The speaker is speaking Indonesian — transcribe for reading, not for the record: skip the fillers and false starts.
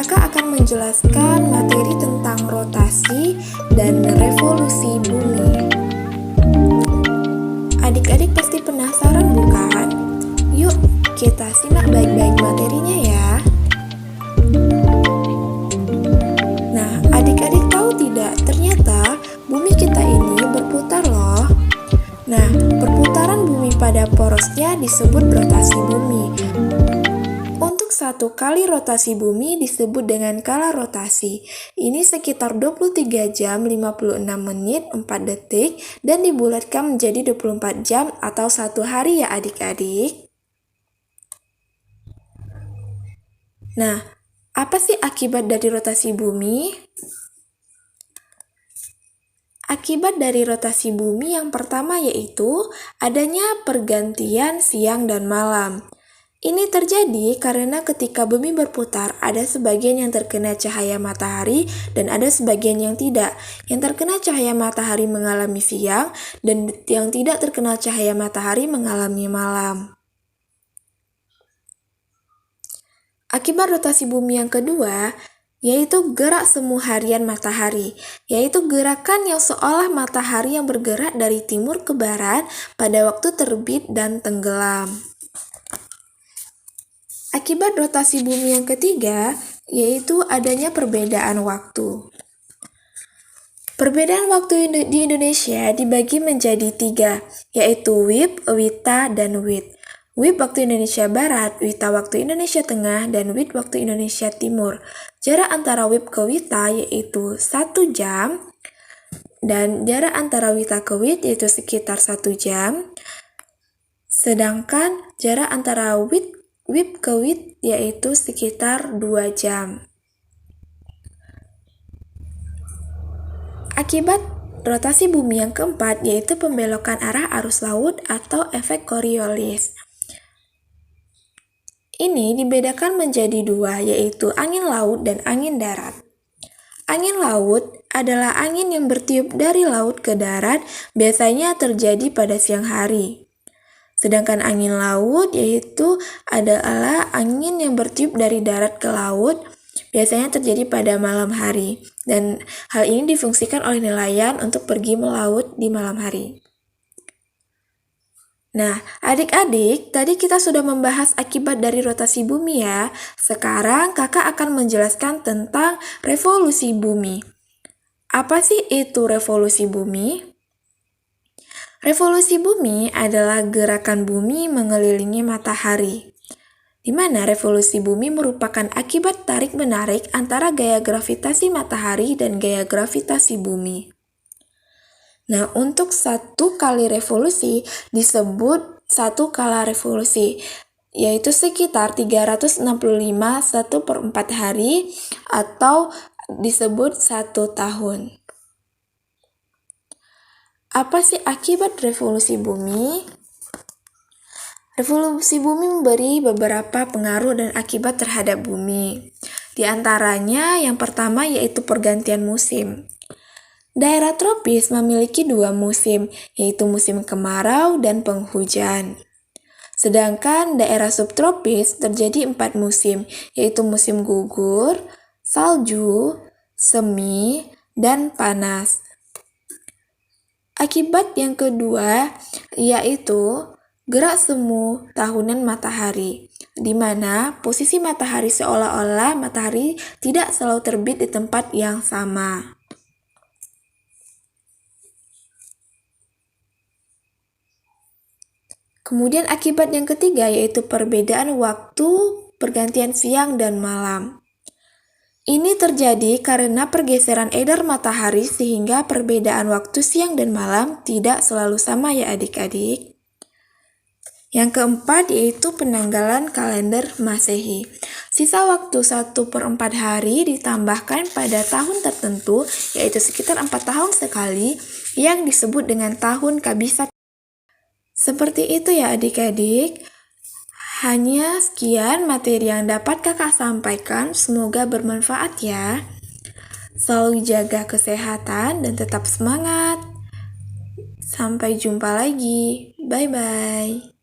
kakak akan menjelaskan materi tentang rotasi dan revolusi bumi. Adik-adik pasti penasaran bukan? Yuk kita simak baik-baik materinya ya. Nah, adik-adik tahu tidak, ternyata bumi kita ini berputar loh. Nah, perputaran bumi pada porosnya disebut rotasi bumi. Untuk satu kali rotasi bumi disebut dengan kala rotasi. Ini sekitar 23 jam 56 menit 4 detik dan dibulatkan menjadi 24 jam atau 1 hari ya adik-adik. Nah, apa sih akibat dari rotasi bumi? Akibat dari rotasi bumi yang pertama yaitu adanya pergantian siang dan malam. Ini terjadi karena ketika bumi berputar, ada sebagian yang terkena cahaya matahari dan ada sebagian yang tidak. Yang terkena cahaya matahari mengalami siang dan yang tidak terkena cahaya matahari mengalami malam. Akibat rotasi bumi yang kedua, yaitu gerak semu harian matahari, yaitu gerakan yang seolah matahari yang bergerak dari timur ke barat pada waktu terbit dan tenggelam. Akibat rotasi bumi yang ketiga, yaitu adanya perbedaan waktu. Perbedaan waktu di Indonesia dibagi menjadi 3, yaitu WIB, WITA, dan WIT. WIB waktu Indonesia Barat, WITA waktu Indonesia Tengah, dan WIT waktu Indonesia Timur. Jarak antara WIB ke WITA yaitu 1 jam, dan jarak antara WITA ke WIT yaitu sekitar 1 jam. Sedangkan jarak antara WIB ke WIT yaitu sekitar 2 jam. Akibat rotasi bumi yang keempat yaitu pembelokan arah arus laut atau efek Coriolis. Ini dibedakan menjadi 2, yaitu angin laut dan angin darat. Angin laut adalah angin yang bertiup dari laut ke darat, biasanya terjadi pada siang hari. Sedangkan angin laut yaitu adalah angin yang bertiup dari darat ke laut, biasanya terjadi pada malam hari. Dan hal ini difungsikan oleh nelayan untuk pergi melaut di malam hari. Nah, adik-adik, tadi kita sudah membahas akibat dari rotasi bumi ya. Sekarang kakak akan menjelaskan tentang revolusi bumi. Apa sih itu revolusi bumi? Revolusi bumi adalah gerakan bumi mengelilingi matahari, di mana revolusi bumi merupakan akibat tarik-menarik antara gaya gravitasi matahari dan gaya gravitasi bumi. Nah, untuk satu kali revolusi disebut satu kala revolusi, yaitu sekitar 365 1/4 hari atau disebut 1 tahun. Apa sih akibat revolusi bumi? Revolusi bumi memberi beberapa pengaruh dan akibat terhadap bumi. Di antaranya yang pertama yaitu pergantian musim. Daerah tropis memiliki 2 musim, yaitu musim kemarau dan penghujan. Sedangkan daerah subtropis terjadi 4 musim, yaitu musim gugur, salju, semi, dan panas. Akibat yang kedua yaitu gerak semu tahunan matahari, di mana posisi matahari seolah-olah matahari tidak selalu terbit di tempat yang sama. Kemudian akibat yang ketiga yaitu perbedaan waktu pergantian siang dan malam. Ini terjadi karena pergeseran edar matahari sehingga perbedaan waktu siang dan malam tidak selalu sama ya adik-adik. Yang keempat yaitu penanggalan kalender Masehi. Sisa waktu 1/4 hari ditambahkan pada tahun tertentu, yaitu sekitar 4 tahun sekali, yang disebut dengan tahun kabisat. Seperti itu ya adik-adik. Hanya sekian materi yang dapat kakak sampaikan, semoga bermanfaat ya. Selalu jaga kesehatan dan tetap semangat. Sampai jumpa lagi. Bye-bye.